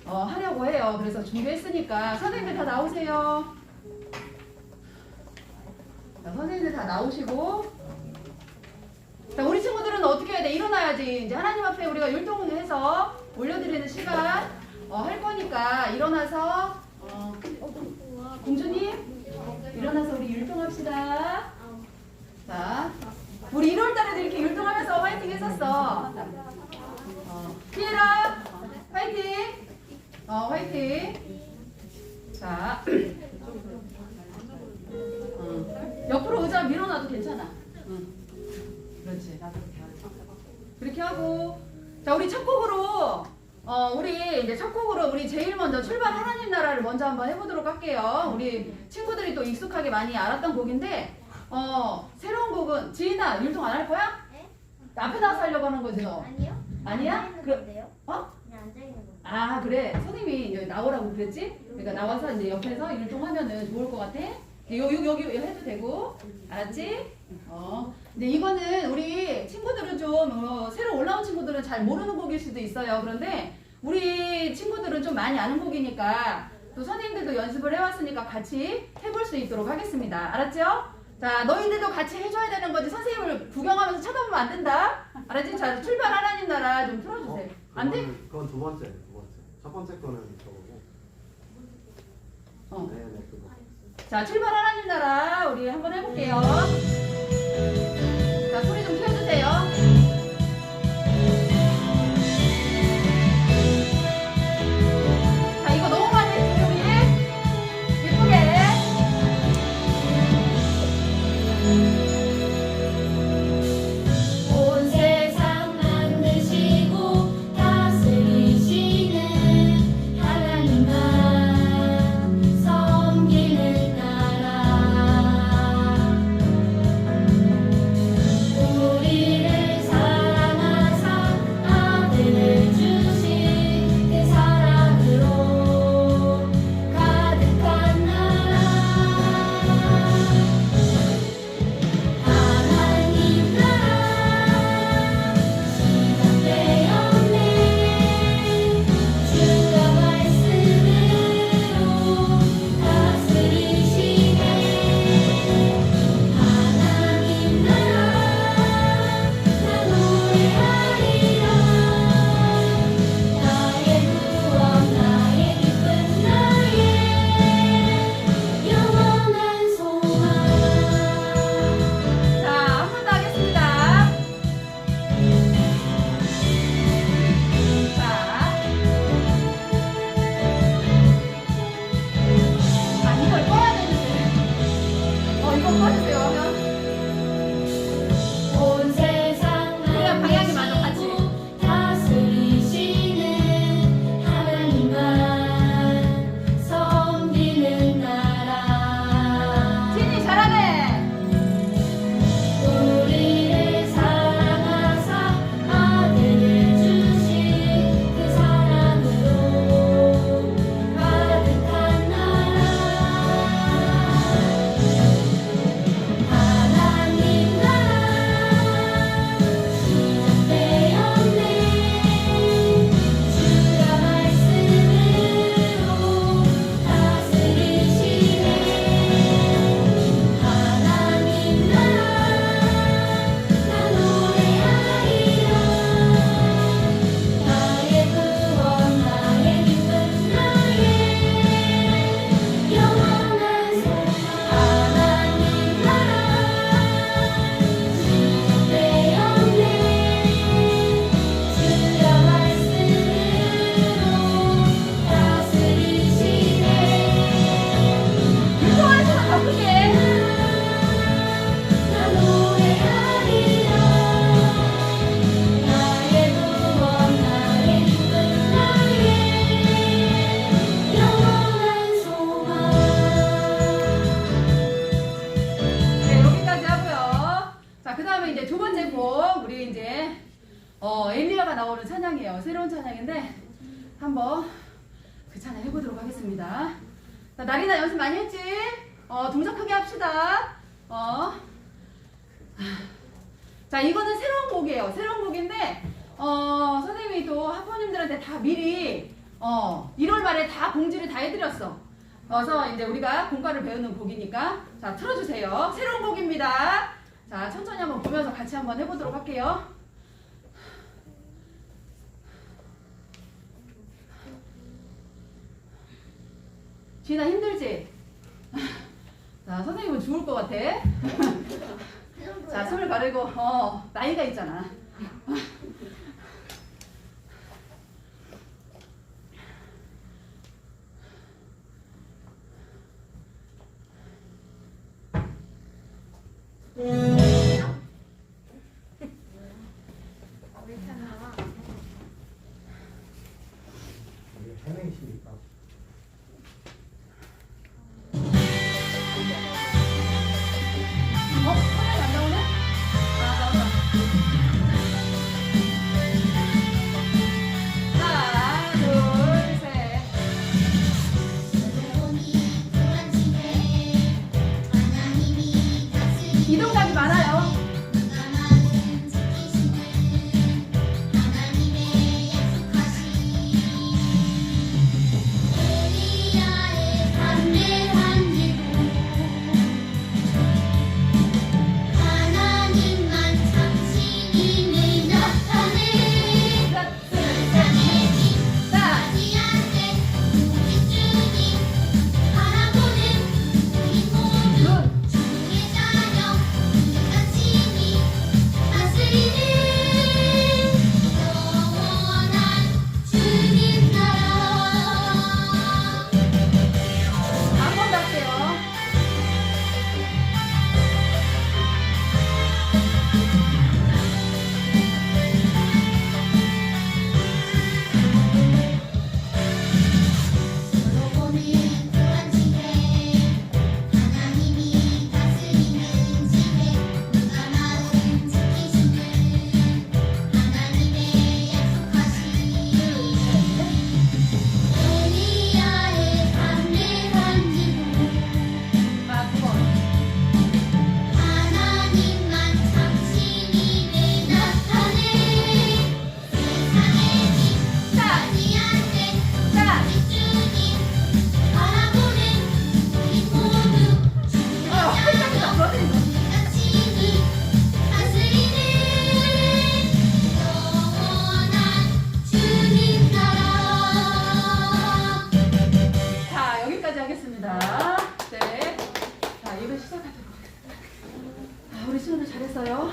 하려고 해요. 그래서 준비했으니까 선생님들 다 나오세요. 자, 선생님들 다 나오시고. 자, 우리 친구들은 어떻게 해야 돼? 일어나야지. 이제 하나님 앞에 우리가 율동을 해서 올려드리는 시간 할 거니까 일어나서 공주님 일어나서 우리 율동합시다. 자, 우리 1월달에도 이렇게 율동하면서 화이팅 했었어. 피에라 화이팅. 화이팅. 자, 옆으로 의자 밀어놔도 괜찮아. 그렇지. 그렇게 하고. 자, 우리 첫 곡으로 우리 이제 첫 곡으로 우리 제일 먼저 출발 하나님 나라를 먼저 한번 해보도록 할게요. 우리 친구들이 또 익숙하게 많이 알았던 곡인데 새로운 곡은 지인아 율동 안 할 거야? 네? 앞에 나가서 하려고 하는 거지 너? 아니요. 아니야? 그런데요? 어? 그냥 앉아 있는 거. 아 그래 선생님이 여기 나오라고 그랬지? 그러니까 나와서 이제 옆에서 율동하면은 좋을 것 같아. 여기 해도 되고 알았지? 근데 이거는 우리 친구들은 좀 새로 올라온 친구들은 잘 모르는 곡일 수도 있어요. 그런데 우리 친구들은 좀 많이 아는 곡이니까 또 선생님들도 연습을 해왔으니까 같이 해볼 수 있도록 하겠습니다. 알았죠? 자, 너희들도 같이 해줘야 되는 거지. 선생님을 구경하면서 쳐다보면 안 된다. 알았지? 자, 출발 하나님 나라 좀 틀어주세요. 안 돼? 그건 두 번째. 첫 번째 거는 저거고. 네네 그거. 자, 출발 하나님 나라 우리 한번 해볼게요. 자, 소리 좀 키워주세요. 자, 이거 너무 많이 했어요, 우리. 예쁘게. 온 세상 만드시고 다스리시는 하나님만 섬기는 나라. 우리를 사랑하사 아들을 주신 그 사랑으로 가득한 나라. 하나님 나라 시작되었네. 주가 말씀으로 다스리시네. 하나님 나라 나 노래하리라. 나의 구원 나의 기쁨 나의 영원한 소망. 자, 한 번 더 하겠습니다. 자. 이걸 꺼야 되는데. 이거 꺼주세요. 온 세상 그냥 방향이 맞아, 같이. 만드시고 다스리시는 하나님만 섬기는 나라. 진이 잘하네. 우리를 사랑하사 아들을 주신 그 사랑으로 가득한 나라. 하나님 나라 시작되었네. 주가 말씀으로 다스리시네. 하나님 나라 나 노래하리라. 나의 구원 나의 기쁨 나의 영원한 소망. 하나님 나라 시작되었네. 주가 말씀으로 다스리시네. 율동하시면 더 크게. 나 노래하리라. 나의 구원 나의 기쁨 나의 영원한 소망. 네, 여기까지 하고요. 자, 그 다음에 이제 두 번째 곡, 우리 이제, 엘리야가 나오는 찬양이에요. 새로운 찬양인데, 한번 그 찬양 해보도록 하겠습니다. 자, 나리나 연습 많이 했지? 동작 크게 합시다. 자, 이거는 새로운 곡이에요. 새로운 곡인데, 선생님이 또 학부모님들한테 다 미리 1월 말에 다 공지를 다 해드렸어. 그래서 이제 우리가 공과를 배우는 곡이니까 자 틀어주세요. 새로운 곡입니다. 자 천천히 한번 보면서 같이 한번 해보도록 할게요. 지나 힘들지? 자 선생님은 죽을 것 같아. 자 손을 가리고 나이가 있잖아. 해명이시니까. 화면이 안 나오네? 나온다. 하나, 둘, 셋. 이 동작이 많아요. 자, 여기까지 하겠습니다. 네. 자, 예배 시작하도록 하겠습니다. 우리 친구들 잘했어요.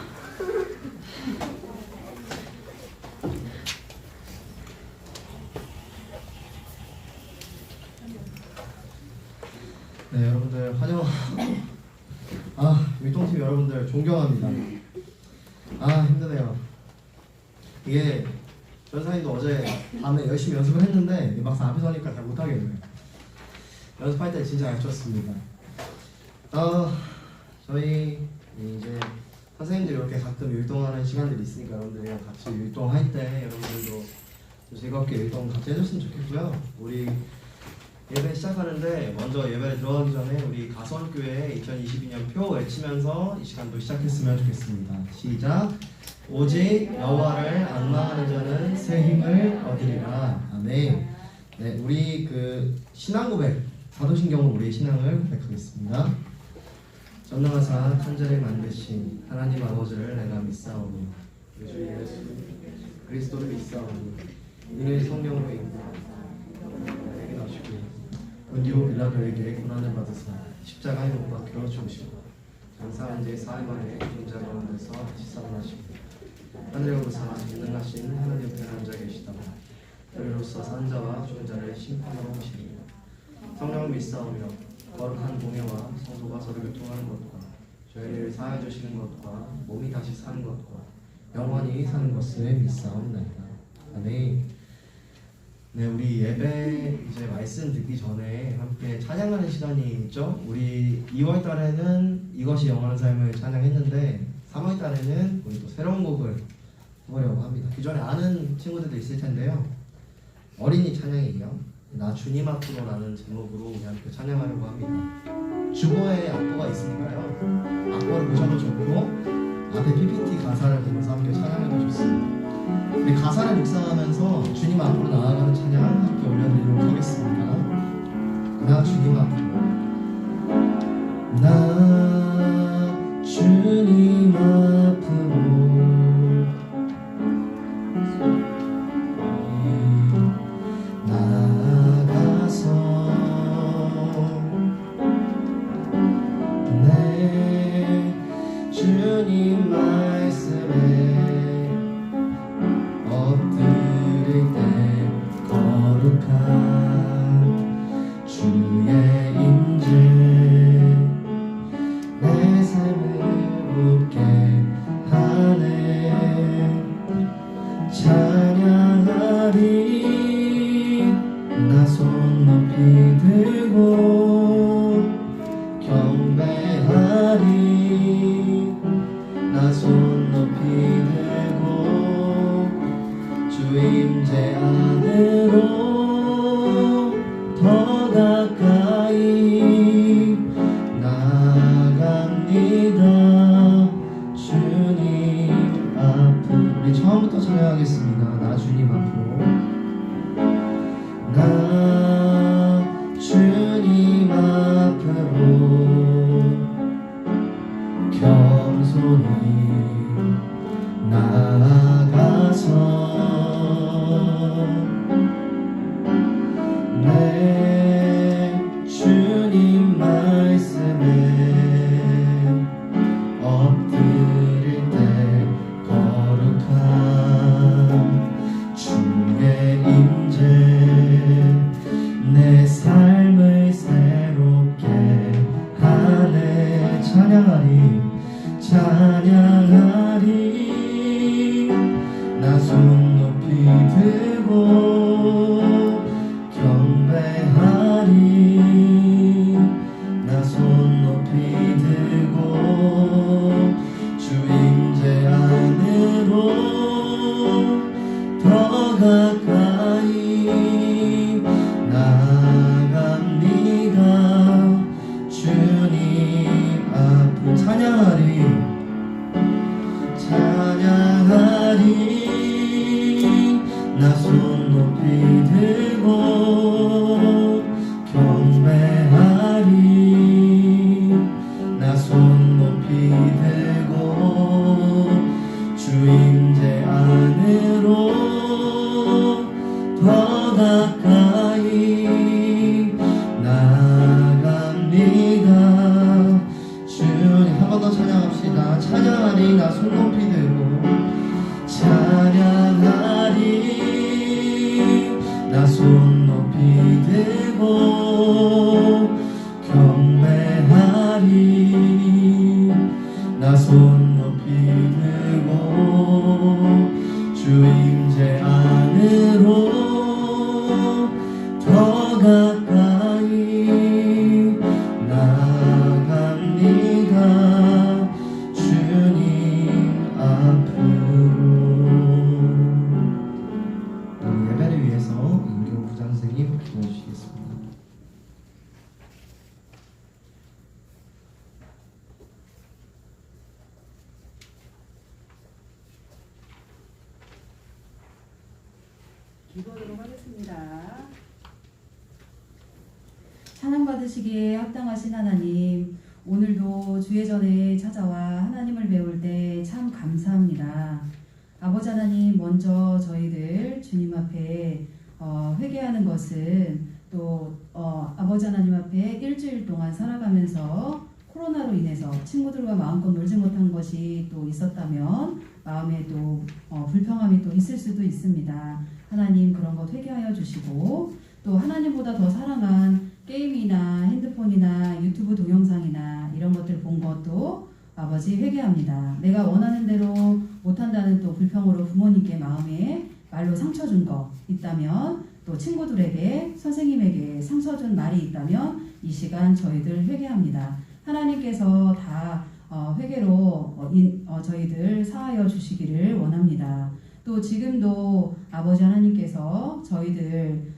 네, 여러분들 환영. 율동팀 여러분들 존경합니다. 힘드네요. 이게 전사님도 어제 밤에 열심히 연습을 했는데 막상 앞에 서니까 잘 못하겠네요. 연습할 때 진짜 아쉬웠습니다. 저희 이제 선생님들 이렇게 가끔 율동하는 시간들이 있으니까 여러분들이랑 같이 율동할 때 여러분들도 좀 즐겁게 율동 같이 해줬으면 좋겠고요. 우리 예배 시작하는데 먼저 예배에 들어가기 전에 우리 가수원교회 2022년 표 외치면서 이 시간도 시작했으면 좋겠습니다. 시작! 오직 여호와를 앙망하는 자는 새 힘을 얻으리라. 아멘. 네, 우리 그 신앙 고백, 사도신경으로 우리의 신앙을 고백하겠습니다. 전능하사 천지를 만드신 하나님 아버지를 내가 믿사오니 주 예수 그리스도를 믿사오니 이는 성령으로 인하여 내게 나시고 본디오 빌라도에게 고난을 받으사 십자가에 못 박혀 죽으시고 장사한 지 4일 만에 죽은 자 가운데서 다시 살아나시고 하늘로서 전능하신 하나님 옆에 앉아 계시다가 너희로서 산 자와 죽은 자를 심판하러 오시리라. 성령을 믿사오며 거룩한 공예와 성도가 서로 교통하는 것과 죄를 사하여 주시는 것과 몸이 다시 사는 것과 영원히 사는 것을 믿사옵나이다. 아멘. 네, 우리 예배 이제 말씀 듣기 전에 함께 찬양하는 시간이 있죠. 우리 2월 달에는 이것이 영원한 삶을 찬양했는데 3월 달에는 우리 또 새로운 곡을 해보려고 합니다. 그 전에 아는 친구들도 있을 텐데요. 어린이 찬양이에요. 나 주님 앞으로라는 제목으로 우리 함께 찬양하려고 합니다. 주보에 악보가 있으니까요. 악보를 보셔도 좋고 앞에 PPT 가사를 보면서 함께 찬양해도 좋습니다. 우리 가사를 묵상하면서 주님 앞으로 나아가는 찬양 함께 올려 나 손 높이 들고 경배하리 나 손 높이 들고 주임제 안으로 더 가까이 나아갑니다 주님 앞으로 우리 처음부터 찬양하겠습니다. 나 주님 앞으로 나 주님 앞으로 겸손히 나아가서 내 주님 말씀에 엎드릴 때 거룩한 주의 임재 내 삶을 새롭게 하네 찬양하리 찬양하리 나 손 높이 들고 경배하리 나 손 높이 들고 주임제 안으로 더 가까이 나아갑니다 주님 앞으로 찬양하리 찬양하리 나 손 높이 들고 경배하리 나 손 높이 들고 주임제 안으로 더 가까이 나아갑니다 주님 한 번 더 찬양합시다 찬양하리 나 손 높이 들고 찬양하리 나 손 높이 들고 경배하리 나 손 높이 들고 주임제 안으로 더 가까이 나아갑니다 주님 앞으로 예배를 위해서 인교 부장선생님 기도해주시겠습니다. 기도하도록 하겠습니다. 찬양 받으시기에 합당하신 하나님, 오늘도 주의 전에 찾아와 하나님을 배울 때 참 감사합니다. 아버지 하나님, 먼저 저희들 주님 앞에 회개하는 것은 또 아버지 하나님 앞에 일주일 동안 살아가면서 코로나로 인해서 친구들과 마음껏 놀지 못한 것이 또 있었다면 마음에 또 불평함이 또 있을 수도 있습니다. 하나님, 그런 것 회개하여 주시고 또 하나님보다 더 사랑한 게임이나 핸드폰이나 유튜브 동영상이나 이런 것들 본 것도 아버지 회개합니다. 내가 원하는 대로 못한다는 또 불평으로 부모님께 마음에 말로 상처 준 거 있다면, 또 친구들에게 선생님에게 상처 준 말이 있다면 이 시간 저희들 회개합니다. 하나님께서 다 회개로 저희들 사하여 주시기를 원합니다. 또 지금도 아버지 하나님께서 저희들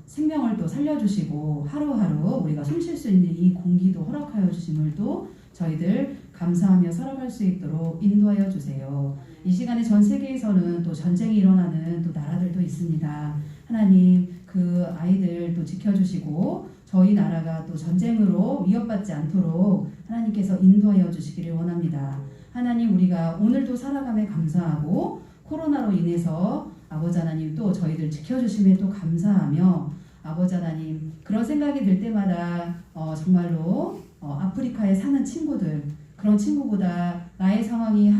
생명을 또 살려주시고 하루하루 우리가 숨 쉴 수 있는 이 공기도 허락하여 주심을 또 저희들 감사하며 살아갈 수 있도록 인도하여 주세요. 이 시간에 전 세계에서는 또 전쟁이 일어나는 또 나라들도 있습니다. 하나님, 그 아이들 또 지켜주시고 저희 나라가 또 전쟁으로 위협받지 않도록 하나님께서 인도하여 주시기를 원합니다. 하나님, 우리가 오늘도 살아감에 감사하고 코로나로 인해서 아버지 하나님 또 저희들 지켜주심에 또 감사하며, 아버지 하나님 그런 생각이 들 때마다 정말로 아프리카에 사는 친구들, 그런 친구보다 나의 상황이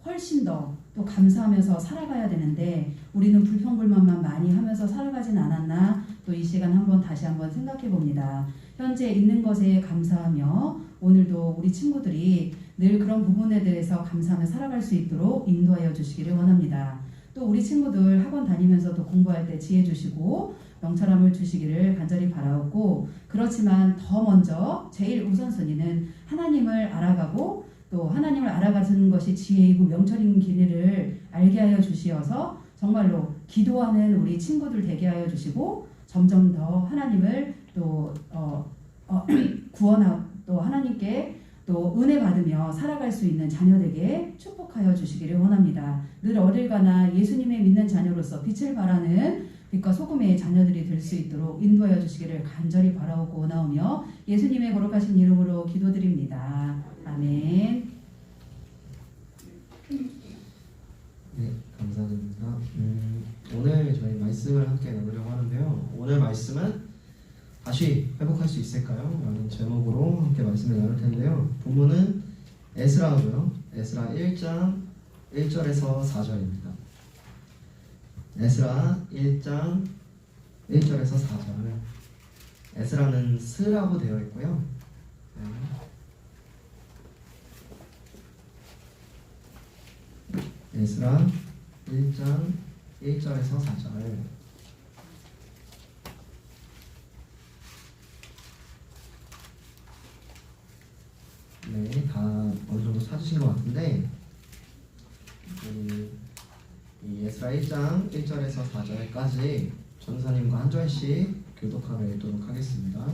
훨씬 더 또 감사하면서 살아가야 되는데 우리는 불평불만만 많이 하면서 살아가진 않았나, 또 이 시간 다시 한번 생각해 봅니다. 현재 있는 것에 감사하며 오늘도 우리 친구들이 늘 그런 부분에 대해서 감사하며 살아갈 수 있도록 인도하여 주시기를 원합니다. 또 우리 친구들 학원 다니면서도 공부할 때 지혜 주시고 명철함을 주시기를 간절히 바라고, 그렇지만 더 먼저 제일 우선순위는 하나님을 알아가고 또 하나님을 알아가는 것이 지혜이고 명철인 길을 알게 하여 주시어서 정말로 기도하는 우리 친구들 되게 하여 주시고, 점점 더 하나님을 또 구원하고 또 하나님께 또 은혜 받으며 살아갈 수 있는 자녀되게 축복하여 주시기를 원합니다. 늘 어딜 가나 예수님의 믿는 자녀로서 빛을 발하는 빛과 소금의 자녀들이 될 수 있도록 인도하여 주시기를 간절히 바라오고 원하오며 예수님의 거룩하신 이름으로 기도드립니다. 아멘. 네, 감사드립니다. 오늘 저희 말씀을 함께 나누려고 하는데요. 오늘 말씀은 다시 회복할 수 있을까요? 라는 제목으로 함께 말씀을 나눌 텐데요. 본문은 에스라고요. 에스라 1장 1절에서 4절입니다. 에스라 1장 1절에서 4절. 에스라는 스라고 되어 있고요. 에스라 1장 1절에서 4절. 네, 다 어느 정도 찾으신 것 같은데, 이 에스라 1장 1절에서 4절까지 전사님과 한 절씩 교독하며 읽도록 하겠습니다.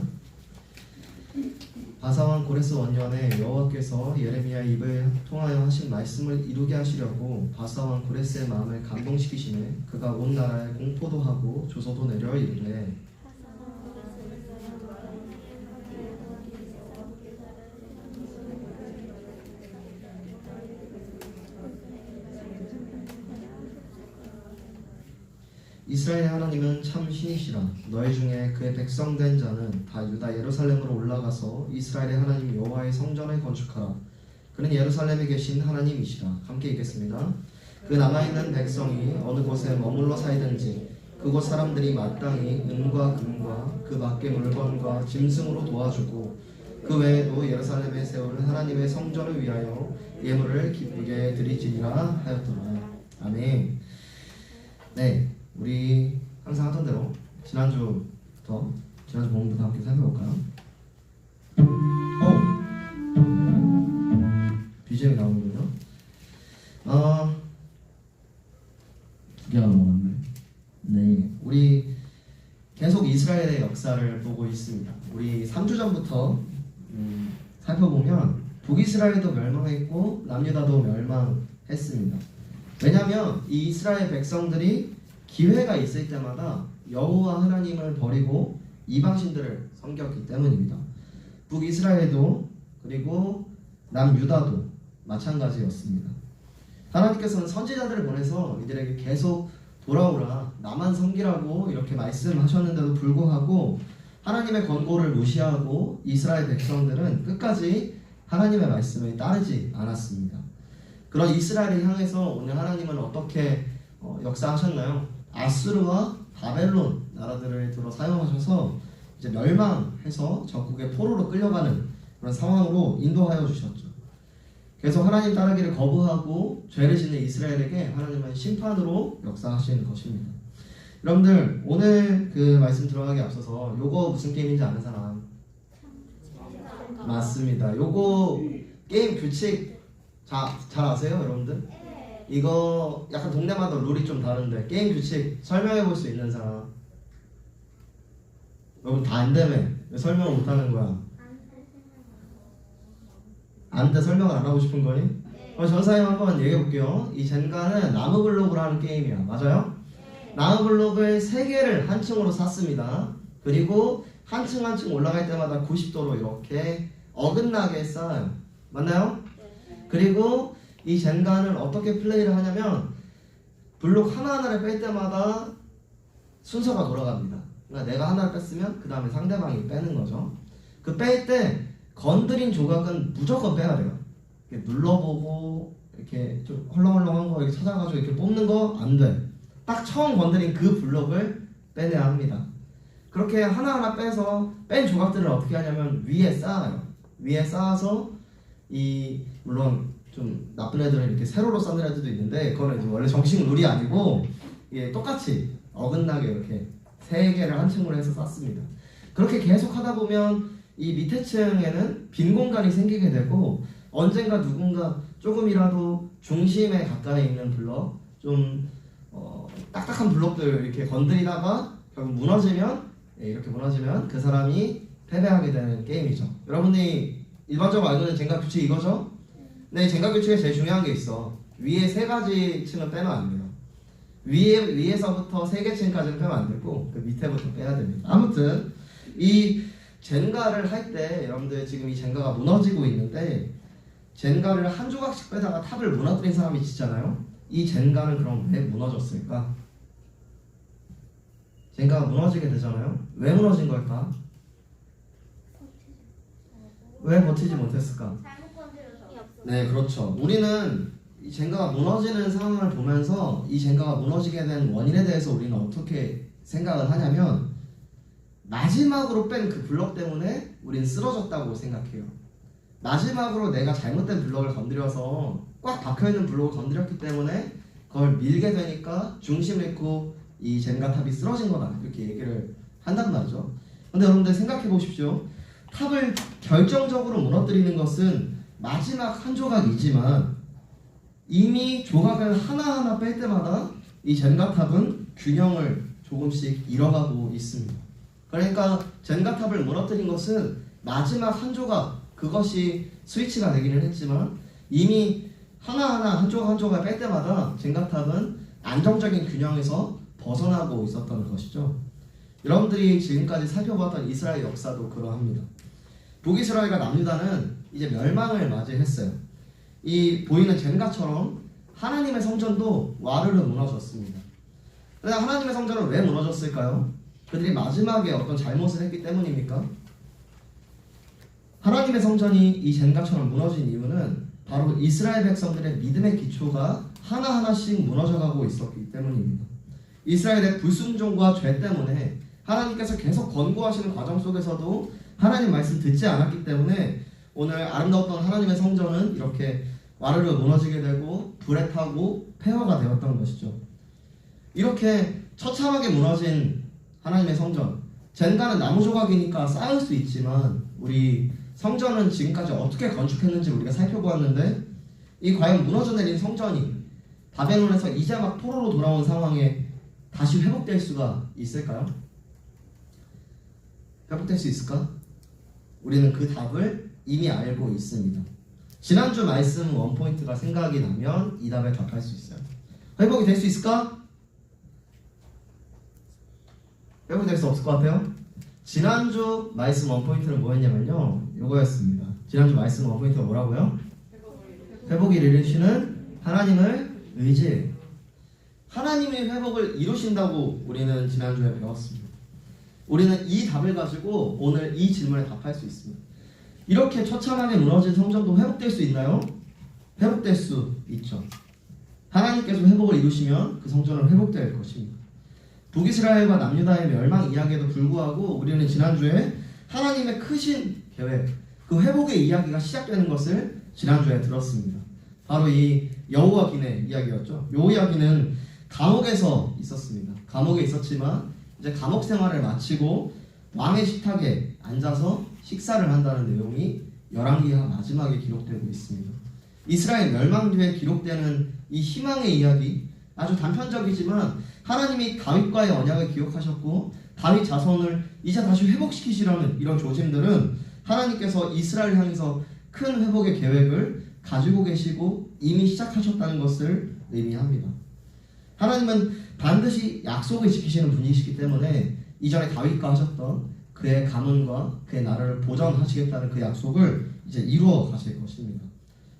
바사왕 고레스 원년에 여호와께서 예레미야 입을 통하여 하신 말씀을 이루게 하시려고 바사왕 고레스의 마음을 감동시키시매 그가 온 나라에 공포도 하고 조서도 내려 이르되, 이스라엘의 하나님은 참 신이시라. 너희 중에 그의 백성된 자는 다 유다 예루살렘으로 올라가서 이스라엘의 하나님 여호와의 성전을 건축하라. 그는 예루살렘에 계신 하나님이시라. 함께 읽겠습니다. 그 남아있는 백성이 어느 곳에 머물러 살든지 그곳 사람들이 마땅히 은과 금과 그 밖의 물건과 짐승으로 도와주고, 그 외에도 예루살렘에 세울 하나님의 성전을 위하여 예물을 기쁘게 드리지니라 하였더라. 아멘. 네, 우리 항상 하던 대로 지난주 본문부터 함께 살펴볼까요? BGM이 나오는군요. 두 개가 넘어갔네. 네, 우리 계속 이스라엘의 역사를 보고 있습니다. 우리 3주 전부터 살펴보면 북이스라엘도 멸망했고 남유다도 멸망했습니다. 왜냐하면 이 이스라엘 백성들이 기회가 있을 때마다 여호와 하나님을 버리고 이방신들을 섬겼기 때문입니다. 북이스라엘도 그리고 남유다도 마찬가지였습니다. 하나님께서는 선지자들을 보내서 이들에게 계속 돌아오라, 나만 섬기라고 이렇게 말씀하셨는데도 불구하고 하나님의 권고를 무시하고 이스라엘 백성들은 끝까지 하나님의 말씀을 따르지 않았습니다. 그런 이스라엘을 향해서 오늘 하나님은 어떻게 역사하셨나요? 아수르와 바벨론 나라들을 들어 사용하셔서 이제 멸망해서 적국의 포로로 끌려가는 그런 상황으로 인도하여 주셨죠. 계속 하나님 따르기를 거부하고 죄를 짓는 이스라엘에게 하나님은 심판으로 역사하시는 것입니다. 여러분들, 오늘 그 말씀 들어가기 앞서서 요거 무슨 게임인지 아는 사람? 맞습니다. 요거 게임 규칙 잘 아세요, 여러분들? 이거 약간 동네마다 룰이 좀 다른데 게임 규칙 설명해 볼 수 있는 사람? 여러분 다 안 되며 왜 설명을 못 하는 거야? 안 돼, 설명을 안 하고 싶은 거니? 전사님 한번 얘기해 볼게요. 이 젠가는 나무 블록으로 하는 게임이야. 맞아요? 나무 블록을 3개를 한 층으로 쌓습니다. 그리고 한 층 한 층 올라갈 때마다 90도로 이렇게 어긋나게 쌓아요. 맞나요? 그리고 이 젠가는 어떻게 플레이를 하냐면 블록 하나하나를 뺄 때마다 순서가 돌아갑니다. 그러니까 내가 하나를 뺐으면 그 다음에 상대방이 빼는 거죠. 그 뺄 때 건드린 조각은 무조건 빼야 돼요. 이렇게 눌러보고 이렇게 좀 헐렁헐렁한 거 이렇게 찾아가지고 이렇게 뽑는 거 안 돼. 딱 처음 건드린 그 블록을 빼내야 합니다. 그렇게 하나하나 빼서 뺀 조각들을 어떻게 하냐면 위에 쌓아요. 위에 쌓아서 물론 좀 나쁜 애들은 이렇게 세로로 쌓는 애들도 있는데 그거는 이제 원래 정식 룰이 아니고 이게 똑같이 어긋나게 이렇게 세 개를 한 층으로 해서 쌓습니다. 그렇게 계속 하다 보면 이 밑에 층에는 빈 공간이 생기게 되고 언젠가 누군가 조금이라도 중심에 가까이 있는 블럭 좀 딱딱한 블럭들 이렇게 건드리다가 결국 무너지면 이렇게 무너지면 그 사람이 패배하게 되는 게임이죠. 여러분이 일반적으로 알고 있는 젠가 규칙 이거죠? 네, 젠가 규칙에 제일 중요한 게 있어. 위에 세 가지 층은 빼면 안 돼요. 위에서부터 세 개 층까지는 빼면 안 되고 그 밑에부터 빼야 됩니다. 아무튼 이 젠가를 할 때 여러분들 지금 이 젠가가 무너지고 있는데 젠가를 한 조각씩 빼다가 탑을 무너뜨린 사람이 있잖아요. 이 젠가는 그럼 왜 무너졌을까? 젠가가 무너지게 되잖아요. 왜 무너진 걸까? 왜 버티지 못했을까? 잘못 건드려서. 네, 그렇죠. 우리는 이 젠가가 무너지는 상황을 보면서 이 젠가가 무너지게 된 원인에 대해서 우리는 어떻게 생각을 하냐면 마지막으로 뺀 그 블럭 때문에 우리는 쓰러졌다고 생각해요. 마지막으로 내가 잘못된 블럭을 건드려서 꽉 박혀있는 블럭을 건드렸기 때문에 그걸 밀게 되니까 중심을 잃고 이 젠가 탑이 쓰러진 거다 이렇게 얘기를 한단 말이죠. 근데 여러분들 생각해 보십시오. 탑을 결정적으로 무너뜨리는 것은 마지막 한 조각이지만 이미 조각을 하나하나 뺄 때마다 이 젠가 탑은 균형을 조금씩 잃어가고 있습니다. 그러니까 젠가 탑을 무너뜨린 것은 마지막 한 조각 그것이 스위치가 되기는 했지만 이미 하나하나 한 조각 한 조각 뺄 때마다 젠가 탑은 안정적인 균형에서 벗어나고 있었던 것이죠. 여러분들이 지금까지 살펴봤던 이스라엘 역사도 그러합니다. 북이스라엘과 남유다는 이제 멸망을 맞이했어요. 이 보이는 젠가처럼 하나님의 성전도 와르르 무너졌습니다. 그런데 하나님의 성전은 왜 무너졌을까요? 그들이 마지막에 어떤 잘못을 했기 때문입니까? 하나님의 성전이 이 젠가처럼 무너진 이유는 바로 이스라엘 백성들의 믿음의 기초가 하나하나씩 무너져가고 있었기 때문입니다. 이스라엘의 불순종과 죄 때문에 하나님께서 계속 권고하시는 과정 속에서도 하나님 말씀 듣지 않았기 때문에 오늘 아름다웠던 하나님의 성전은 이렇게 와르르 무너지게 되고 불에 타고 폐허가 되었던 것이죠. 이렇게 처참하게 무너진 하나님의 성전, 젠가는 나무 조각이니까 쌓을 수 있지만 우리 성전은 지금까지 어떻게 건축했는지 우리가 살펴보았는데 이 과연 무너져 내린 성전이 바벨론에서 이제 막 포로로 돌아온 상황에 다시 회복될 수가 있을까요? 회복될 수 있을까? 우리는 그 답을 이미 알고 있습니다. 지난주 말씀 원포인트가 생각이 나면 이 답에 답할 수 있어요. 회복이 될 수 있을까? 회복이 될 수 없을 것 같아요? 지난주 말씀 원포인트는 뭐였냐면요 요거였습니다. 지난주 말씀 원포인트가 뭐라고요? 회복이 이루시는 하나님을 의지해요. 하나님이 회복을 이루신다고 우리는 지난주에 배웠습니다. 우리는 이 답을 가지고 오늘 이 질문에 답할 수 있습니다. 이렇게 처참하게 무너진 성전도 회복될 수 있나요? 회복될 수 있죠. 하나님께서 회복을 이루시면 그 성전은 회복될 것입니다. 북이스라엘과 남유다의 멸망 이야기에도 불구하고 우리는 지난주에 하나님의 크신 계획, 그 회복의 이야기가 시작되는 것을 지난주에 들었습니다. 바로 이 여호야긴의 이야기였죠. 여호야긴은 감옥에서 있었습니다. 감옥에 있었지만 이제 감옥 생활을 마치고 왕의 식탁에 앉아서 식사를 한다는 내용이 열왕기하 마지막에 기록되고 있습니다. 이스라엘 멸망 뒤에 기록되는 이 희망의 이야기, 아주 단편적이지만 하나님이 다윗과의 언약을 기억하셨고 다윗 자손을 이제 다시 회복시키시려는 이런 조짐들은 하나님께서 이스라엘 향해서 큰 회복의 계획을 가지고 계시고 이미 시작하셨다는 것을 의미합니다. 하나님은 반드시 약속을 지키시는 분이시기 때문에 이전에 다윗과 하셨던 그의 가문과 그의 나라를 보전하시겠다는 그 약속을 이제 이루어 가실 것입니다.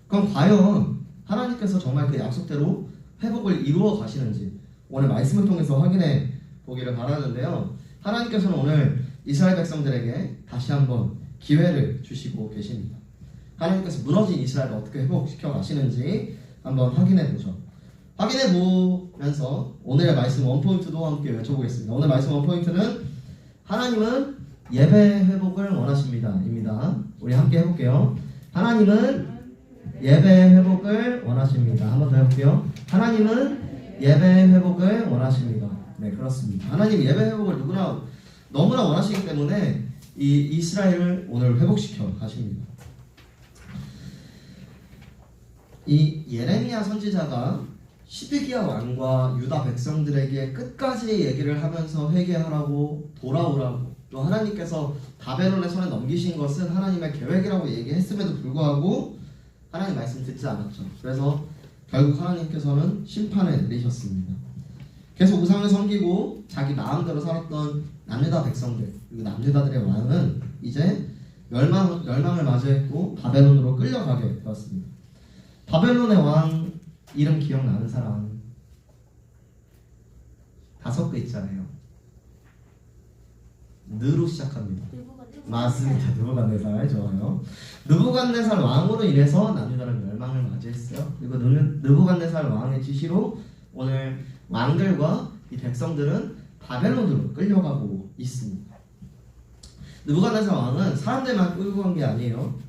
그럼 과연 하나님께서 정말 그 약속대로 회복을 이루어 가시는지 오늘 말씀을 통해서 확인해 보기를 바라는데요. 하나님께서는 오늘 이스라엘 백성들에게 다시 한번 기회를 주시고 계십니다. 하나님께서 무너진 이스라엘을 어떻게 회복시켜 가시는지 한번 확인해 보죠. 확인해 보면서 오늘의 말씀 원포인트도 함께 외쳐보겠습니다. 오늘 말씀 원포인트는 하나님은 예배 회복을 원하십니다 입니다. 우리 함께 해볼게요. 하나님은 예배 회복을 원하십니다. 한 번 더 해볼게요. 하나님은 예배 회복을 원하십니다. 네, 그렇습니다. 하나님 예배 회복을 너무나 원하시기 때문에 이 이스라엘을 오늘 회복시켜 가십니다. 이 예레미야 선지자가 시드기야 왕과 유다 백성들에게 끝까지 얘기를 하면서 회개하라고 돌아오라고, 또 하나님께서 바벨론의 손에 넘기신 것은 하나님의 계획이라고 얘기했음에도 불구하고 하나님 말씀 듣지 않았죠. 그래서 결국 하나님께서는 심판을 내리셨습니다. 계속 우상을 섬기고 자기 마음대로 살았던 남유다 백성들, 그리고 남유다들의 왕은 이제 멸망을 맞이했고 바벨론으로 끌려가게 되었습니다. 바벨론의 왕 이름 기억나는 사람? 5개 있잖아요. 느로 시작합니다. 맞습니다. 느부갓네살. 좋아요. 느부갓네살 왕으로 인해서 남유다는 멸망을 맞이했어요. 그리고 느부갓네살 왕의 지시로 오늘 왕들과 이 백성들은 바벨론으로 끌려가고 있습니다. 느부갓네살 왕은 사람들만 끌고 간 게 아니에요.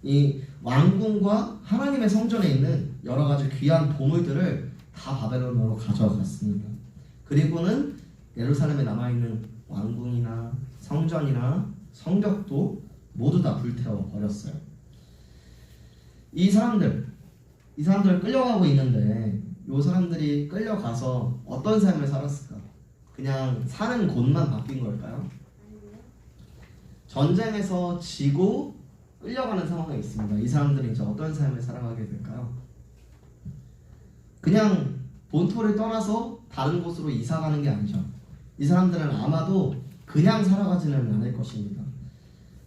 이 왕궁과 하나님의 성전에 있는 여러 가지 귀한 보물들을 다 바벨론으로 가져갔습니다. 그리고는 예루살렘에 남아있는 왕궁이나 성전이나 성벽도 모두 다 불태워 버렸어요. 이 사람들 끌려가고 있는데 이 사람들이 끌려가서 어떤 삶을 살았을까? 그냥 사는 곳만 바뀐 걸까요? 전쟁에서 지고 끌려가는 상황이 있습니다. 이 사람들이 이제 어떤 삶을 살아가게 될까요? 그냥 본토를 떠나서 다른 곳으로 이사가는 게 아니죠. 이 사람들은 아마도 그냥 살아가지는 않을 것입니다.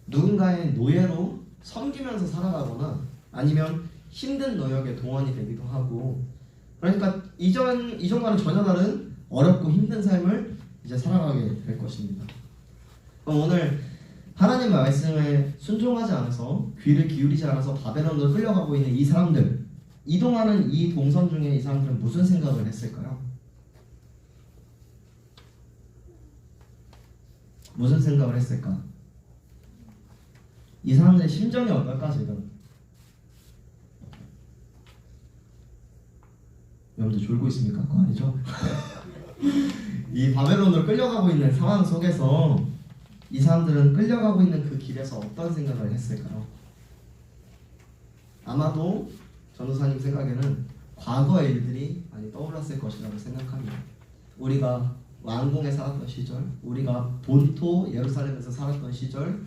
누군가의 노예로 섬기면서 살아가거나 아니면 힘든 노역에 동원이 되기도 하고, 그러니까 이전과는 전혀 다른 어렵고 힘든 삶을 이제 살아가게 될 것입니다. 그럼 오늘 하나님의 말씀에 순종하지 않아서, 귀를 기울이지 않아서 바벨론으로 끌려가고 있는 이 사람들, 이동하는 이 동선 중에 이 사람들은 무슨 생각을 했을까요? 무슨 생각을 했을까? 이 사람들의 심정이 어떨까 지금? 여러분들 졸고 있습니까? 그거 아니죠? 이 바벨론으로 끌려가고 있는 상황 속에서 이 사람들은 끌려가고 있는 그 길에서 어떤 생각을 했을까요? 아마도 전도사님 생각에는 과거의 일들이 많이 떠올랐을 것이라고 생각합니다. 우리가 왕궁에 살았던 시절, 우리가 본토 예루살렘에서 살았던 시절,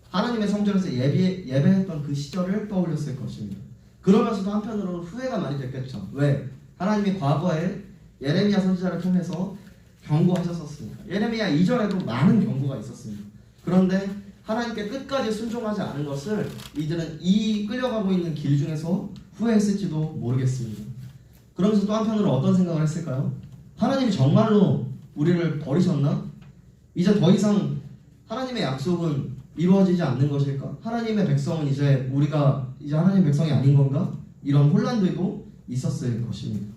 하나님의 성전에서 예배했던 그 시절을 떠올렸을 것입니다. 그러면서도 한편으로는 후회가 많이 됐겠죠. 왜? 하나님이 과거에 예레미야 선지자를 통해서 경고하셨었으니까. 예레미야 이전에도 많은 경고가 있었습니다. 그런데 하나님께 끝까지 순종하지 않은 것을 이들은 이 끌려가고 있는 길 중에서 후회했을지도 모르겠습니다. 그러면서 또 한편으로 어떤 생각을 했을까요? 하나님이 정말로 우리를 버리셨나? 이제 더 이상 하나님의 약속은 이루어지지 않는 것일까? 하나님의 백성은 우리가 이제 하나님의 백성이 아닌 건가? 이런 혼란들도 있었을 것입니다.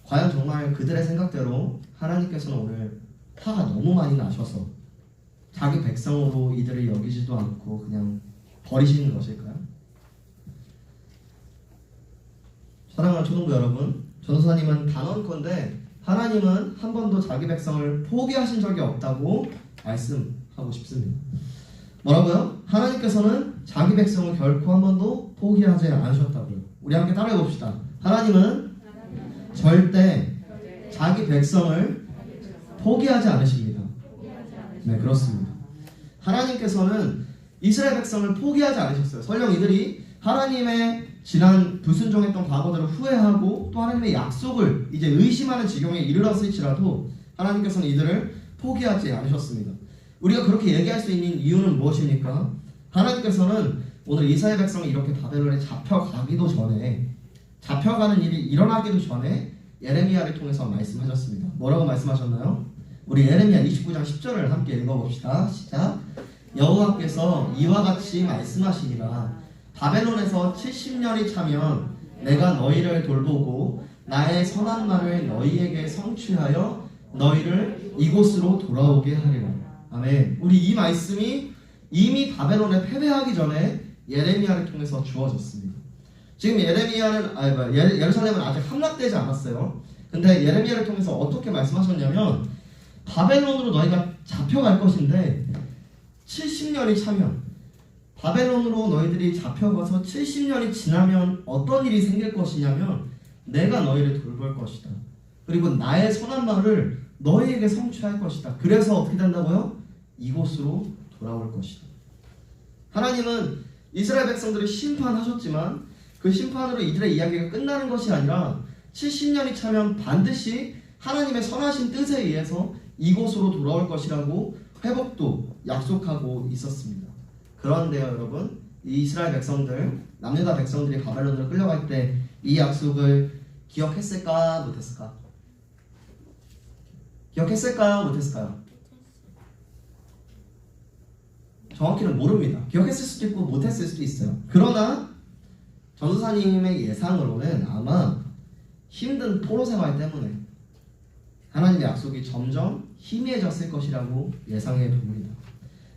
과연 정말 그들의 생각대로 하나님께서는 오늘 화가 너무 많이 나셔서 자기 백성으로 이들을 여기지도 않고 그냥 버리시는 것일까요? 사랑하는 초등부 여러분, 전도사님은 단언컨대 하나님은 한 번도 자기 백성을 포기하신 적이 없다고 말씀하고 싶습니다. 뭐라고요? 하나님께서는 자기 백성을 결코 한 번도 포기하지 않으셨다고요. 우리 함께 따라해 봅시다. 하나님은 절대 자기 백성을 포기하지 않으십니다. 네, 그렇습니다. 하나님께서는 이스라엘 백성을 포기하지 않으셨어요. 설령 이들이 하나님의 지난 불순종했던 과거들을 후회하고 또 하나님의 약속을 이제 의심하는 지경에 이르렀을지라도 하나님께서는 이들을 포기하지 않으셨습니다. 우리가 그렇게 얘기할 수 있는 이유는 무엇입니까? 하나님께서는 오늘 이스라엘 백성이 이렇게 바벨론에 잡혀가기도 전에, 잡혀가는 일이 일어나기도 전에 예레미야를 통해서 말씀하셨습니다. 뭐라고 말씀하셨나요? 우리 예레미야 29장 10절을 함께 읽어봅시다. 시작. 여호와께서 이와 같이 말씀하시니라. 바벨론에서 70년이 차면 내가 너희를 돌보고 나의 선한 말을 너희에게 성취하여 너희를 이곳으로 돌아오게 하리라. 아멘. 우리 이 말씀이 이미 바벨론에 패배하기 전에 예레미야를 통해서 주어졌습니다. 지금 예루살렘은 아직 함락되지 않았어요. 근데 예레미야를 통해서 어떻게 말씀하셨냐면 바벨론으로 너희가 잡혀갈 것인데 70년이 차면 바벨론으로 너희들이 잡혀가서 70년이 지나면 어떤 일이 생길 것이냐면 내가 너희를 돌볼 것이다. 그리고 나의 선한 말을 너희에게 성취할 것이다. 그래서 어떻게 된다고요? 이곳으로 돌아올 것이다. 하나님은 이스라엘 백성들을 심판하셨지만 그 심판으로 이들의 이야기가 끝나는 것이 아니라 70년이 차면 반드시 하나님의 선하신 뜻에 의해서 이곳으로 돌아올 것이라고 회복도 약속하고 있었습니다. 그런데요 여러분, 이 이스라엘 백성들, 남유다 백성들이 바벨론으로 끌려갈 때 이 약속을 기억했을까 못했을까? 기억했을까요 못했을까요? 정확히는 모릅니다. 기억했을 수도 있고 못했을 수도 있어요. 그러나 전도사님의 예상으로는 아마 힘든 포로 생활 때문에 하나님의 약속이 점점 희미해졌을 것이라고 예상해 봅니다.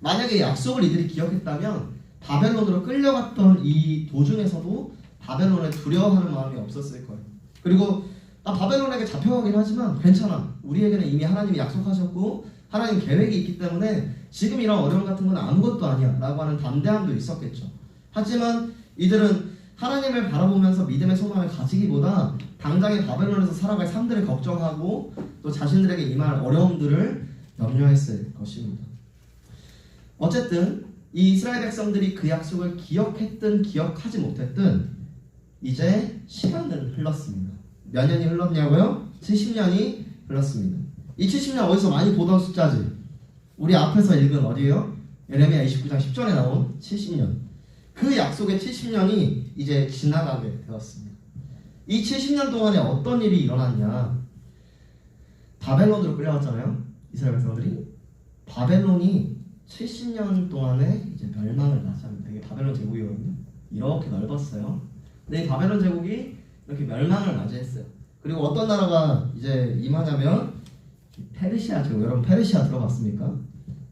만약에 약속을 이들이 기억했다면 바벨론으로 끌려갔던 이 도중에서도 바벨론을 두려워하는 마음이 없었을 거예요. 그리고 바벨론에게 잡혀가긴 하지만 괜찮아, 우리에게는 이미 하나님이 약속하셨고 하나님 계획이 있기 때문에 지금 이런 어려움 같은 건 아무것도 아니야 라고 하는 담대함도 있었겠죠. 하지만 이들은 하나님을 바라보면서 믿음의 소망을 가지기보다 당장의 바벨론에서 살아갈 삶들을 걱정하고 또 자신들에게 임할 어려움들을 염려했을 것입니다. 어쨌든 이 이스라엘 백성들이 그 약속을 기억했든 기억하지 못했든 이제 시간은 흘렀습니다. 몇 년이 흘렀냐고요? 70년이 흘렀습니다. 이 70년 어디서 많이 보던 숫자지? 우리 앞에서 읽은 어디예요? 예레미야 29장 10절에 나온 70년. 그 약속의 70년이 이제 지나가게 되었습니다. 이 70년 동안에 어떤 일이 일어났냐? 바벨론으로 끌려갔잖아요. 이스라엘 백성들이. 바벨론이 70년 동안에 이제 멸망을 맞이합니다. 이게 바벨론 제국이거든요. 이렇게 넓었어요. 근데 이 바벨론 제국이 이렇게 멸망을 맞이했어요. 그리고 어떤 나라가 이제 임하냐면 페르시아 제국. 여러분 페르시아 들어봤습니까?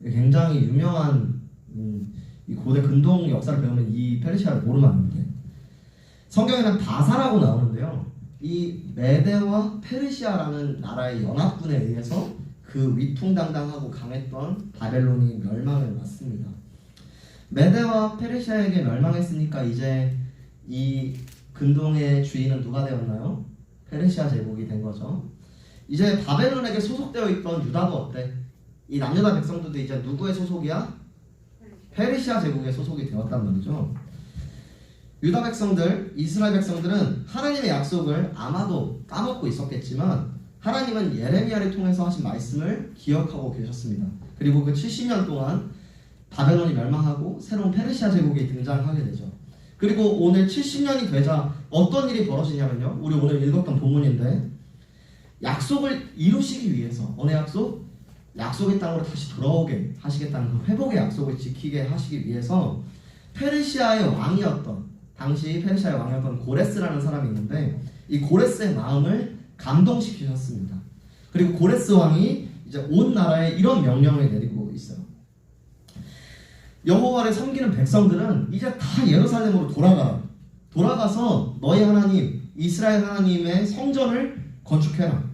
굉장히 유명한 이 고대 근동 역사를 배우면 이 페르시아를 모르면 안 돼. 성경에는 바사라고 나오는데요. 이 메데와 페르시아라는 나라의 연합군에 의해서 그 위풍당당하고 강했던 바벨론이 멸망을 맞습니다. 메데와 페르시아에게 멸망했으니까 이제 이 근동의 주인은 누가 되었나요? 페르시아 제국이 된 거죠. 이제 바벨론에게 소속되어 있던 유다도 어때? 이 남유다 백성들도 이제 누구의 소속이야? 페르시아 제국의 소속이 되었단 말이죠. 유다 백성들, 이스라엘 백성들은 하나님의 약속을 아마도 까먹고 있었겠지만 하나님은 예레미야를 통해서 하신 말씀을 기억하고 계셨습니다. 그리고 그 70년 동안 바벨론이 멸망하고 새로운 페르시아 제국이 등장하게 되죠. 그리고 오늘 70년이 되자 어떤 일이 벌어지냐면요. 우리 오늘 읽었던 본문인데 약속을 이루시기 위해서 어느 약속? 약속의 땅으로 다시 돌아오게 하시겠다는 그 회복의 약속을 지키게 하시기 위해서 페르시아의 왕이었던 당시 페르시아의 왕이었던 고레스라는 사람이 있는데 이 고레스의 마음을 감동시키셨습니다. 그리고 고레스 왕이 이제 온 나라에 이런 명령을 내리고 있어요. 여호와를 섬기는 백성들은 이제 다 예루살렘으로 돌아가라. 돌아가서 너희 하나님 이스라엘 하나님의 성전을 건축해라.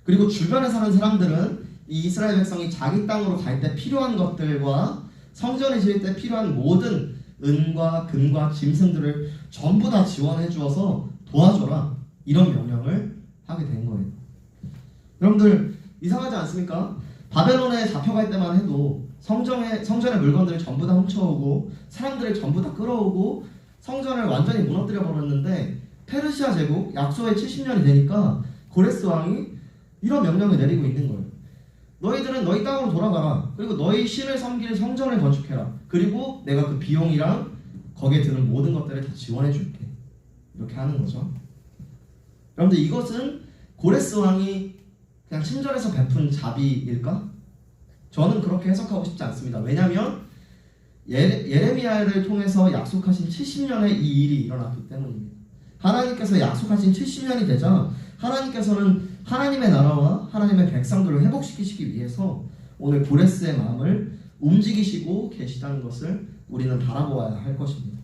그리고 주변에 사는 사람들은 이 이스라엘 백성이 자기 땅으로 갈 때 필요한 것들과 성전을 지을 때 필요한 모든 은과 금과 짐승들을 전부 다 지원해 주어서 도와줘라. 이런 명령을 하게 된 거예요. 여러분들 이상하지 않습니까? 바벨론에 잡혀갈 때만 해도 성전의 물건들을 전부 다 훔쳐오고 사람들을 전부 다 끌어오고 성전을 완전히 무너뜨려 버렸는데 페르시아 제국 약소의 70년이 되니까 고레스 왕이 이런 명령을 내리고 있는 거예요. 너희들은 너희 땅으로 돌아가라. 그리고 너희 신을 섬길 성전을 건축해라. 그리고 내가 그 비용이랑 거기에 드는 모든 것들을 다 지원해 줄게. 이렇게 하는 거죠. 여러분들 이것은 고레스 왕이 그냥 친절해서 베푼 자비일까? 저는 그렇게 해석하고 싶지 않습니다. 왜냐하면 예레미야를 통해서 약속하신 70년의 이 일이 일어났기 때문입니다. 하나님께서 약속하신 70년이 되자 하나님께서는 하나님의 나라와 하나님의 백성들을 회복시키시기 위해서 오늘 고레스의 마음을 움직이시고 계시다는 것을 우리는 바라보아야 할 것입니다.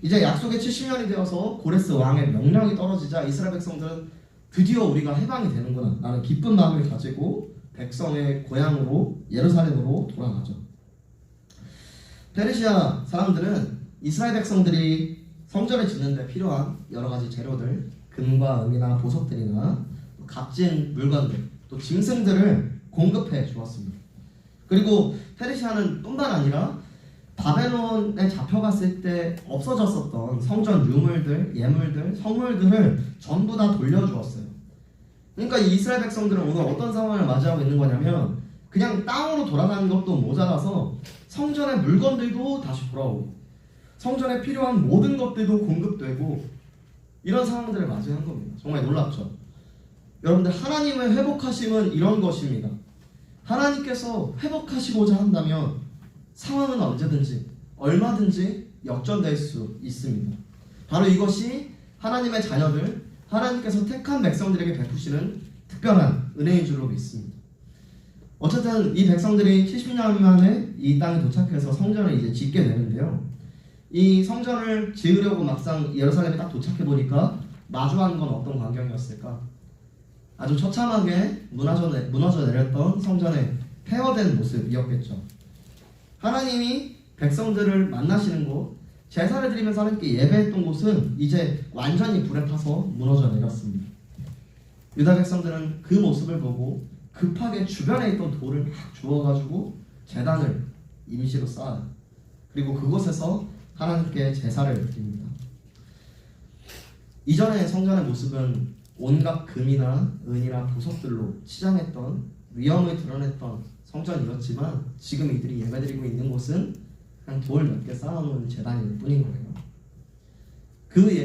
이제 약속의 70년이 되어서 고레스 왕의 명령이 떨어지자 이스라엘 백성들은 드디어 우리가 해방이 되는구나 라는 기쁜 마음을 가지고 백성의 고향으로 예루살렘으로 돌아가죠. 페르시아 사람들은 이스라엘 백성들이 성전을 짓는 데 필요한 여러 가지 재료들, 금과 은이나 보석들이나 값진 물건들, 또 짐승들을 공급해 주었습니다. 그리고 페르시아는 뿐만 아니라 바벨론에 잡혀갔을 때 없어졌었던 성전 유물들, 예물들, 성물들을 전부 다 돌려주었어요. 그러니까 이 이스라엘 백성들은 오늘 어떤 상황을 맞이하고 있는 거냐면 그냥 땅으로 돌아가는 것도 모자라서 성전의 물건들도 다시 돌아오고 성전에 필요한 모든 것들도 공급되고 이런 상황들을 맞이한 겁니다. 정말 놀랍죠? 여러분들, 하나님의 회복하심은 이런 것입니다. 하나님께서 회복하시고자 한다면 상황은 언제든지 얼마든지 역전될 수 있습니다. 바로 이것이 하나님의 자녀들, 하나님께서 택한 백성들에게 베푸시는 특별한 은혜인 줄로 믿습니다. 어쨌든 이 백성들이 70년 만에 이 땅에 도착해서 성전을 이제 짓게 되는데요. 이 성전을 지으려고 막상 예루살렘에 딱 도착해 보니까 마주한 건 어떤 광경이었을까? 아주 처참하게 무너져 내렸던 성전의 폐허된 모습이었겠죠. 하나님이 백성들을 만나시는 곳, 제사를 드리면서 하나님께 예배했던 곳은 이제 완전히 불에 타서 무너져 내렸습니다. 유다 백성들은 그 모습을 보고 급하게 주변에 있던 돌을 막 주워가지고 제단을 임시로 쌓아요. 그리고 그곳에서 하나님께 제사를 드립니다. 이전의 성전의 모습은 온갖 금이나 은이나 보석들로 치장했던 위엄을 드러냈던 성전이었지만 지금 이들이 예배드리고 있는 곳은 그냥 돌 몇 개 쌓아놓은 제단일 뿐인 거예요.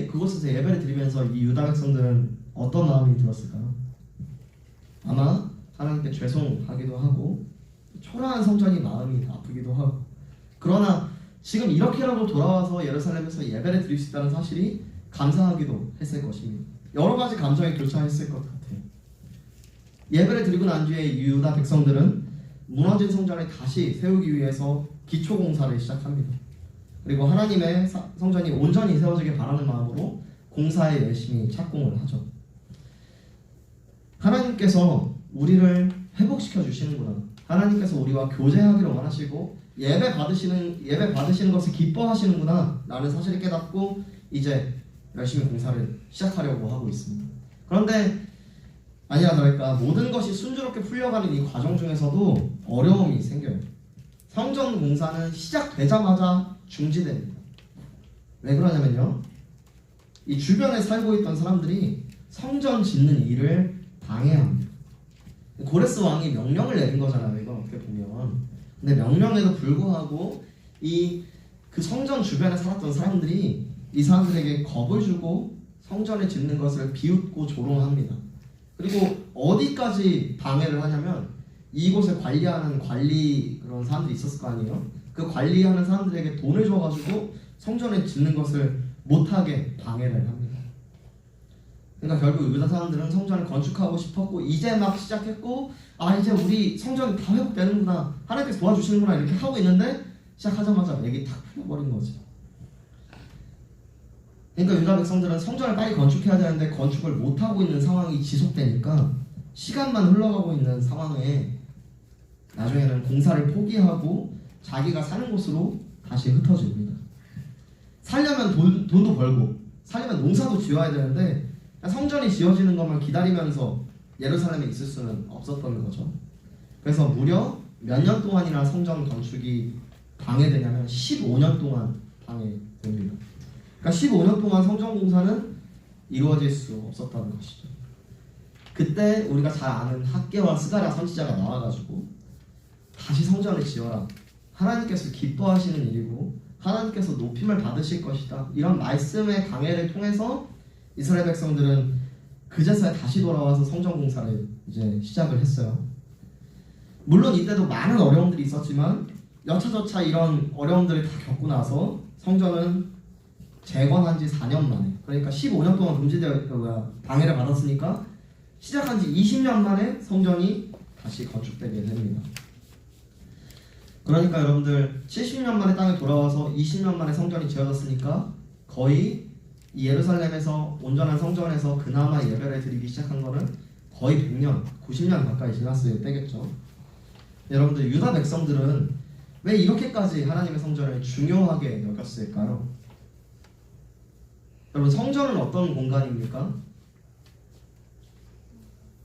그곳에서 예배를 드리면서 이 유다 백성들은 어떤 마음이 들었을까요? 아마 하나님께 죄송하기도 하고 초라한 성전이 마음이 아프기도 하고, 그러나 지금 이렇게라도 돌아와서 예루살렘에서 예배를 드릴 수 있다는 사실이 감사하기도 했을 것입니다. 여러 가지 감정이 교차했을 것 같아요. 예배를 드리고 난 뒤에 이 유다 백성들은 무너진 성전을 다시 세우기 위해서 기초 공사를 시작합니다. 그리고 하나님의 성전이 온전히 세워지길 바라는 마음으로 공사에 열심히 착공을 하죠. 하나님께서 우리를 회복시켜 주시는구나. 하나님께서 우리와 교제하기를 원하시고 예배 받으시는 것을 기뻐하시는구나 라는 사실을 깨닫고 이제 열심히 공사를 시작하려고 하고 있습니다. 그런데 아니나 다를까 모든 것이 순조롭게 풀려가는 이 과정 중에서도 어려움이 생겨요. 성전 공사는 시작되자마자 중지됩니다. 왜 그러냐면요, 이 주변에 살고 있던 사람들이 성전 짓는 일을 방해합니다. 고레스 왕이 명령을 내린 거잖아요, 이건 어떻게 보면. 근데 명령에도 불구하고 그 성전 주변에 살았던 사람들이 이 사람들에게 겁을 주고 성전을 짓는 것을 비웃고 조롱합니다. 그리고 어디까지 방해를 하냐면 이곳을 관리하는 그런 사람들이 있었을 거 아니에요. 그 관리하는 사람들에게 돈을 줘가지고 성전을 짓는 것을 못하게 방해를 합니다. 그러니까 결국 유다 사람들은 성전을 건축하고 싶었고 이제 막 시작했고 이제 우리 성전이 다 회복되는구나, 하나님께서 도와주시는구나 이렇게 하고 있는데 시작하자마자 맥이 탁 풀려버린 거죠. 그러니까 유다 백성들은 성전을 빨리 건축해야 되는데 건축을 못하고 있는 상황이 지속되니까 시간만 흘러가고 있는 상황에 나중에는 공사를 포기하고 자기가 사는 곳으로 다시 흩어집니다. 살려면 돈도 벌고 살려면 농사도 지어야 되는데 성전이 지어지는 것만 기다리면서 예루살렘에 있을 수는 없었던 거죠. 그래서 무려 몇 년 동안이나 성전 건축이 방해되냐면 15년 동안 방해됩니다. 그러니까 15년 동안 성전 공사는 이루어질 수 없었다는 것이죠. 그때 우리가 잘 아는 학개와 스가랴 선지자가 나와가지고 다시 성전을 지어라, 하나님께서 기뻐하시는 일이고 하나님께서 높임을 받으실 것이다, 이런 말씀의 강해를 통해서 이스라엘 백성들은 그제서야 다시 돌아와서 성전 공사를 이제 시작을 했어요. 물론 이때도 많은 어려움들이 있었지만 여차저차 이런 어려움들을 다 겪고 나서 성전은 재건한 지 4년 만에, 그러니까 15년 동안 방해를 받았으니까 시작한 지 20년 만에 성전이 다시 건축되게 됩니다. 그러니까 여러분들 70년 만에 땅에 돌아와서 20년 만에 성전이 지어졌으니까 거의 이 예루살렘에서 온전한 성전에서 그나마 예배를 드리기 시작한 거는 거의 100년, 90년 가까이 지났을 때겠죠. 여러분들 유다 백성들은 왜 이렇게까지 하나님의 성전을 중요하게 여겼을까요? 여러분 성전은 어떤 공간입니까?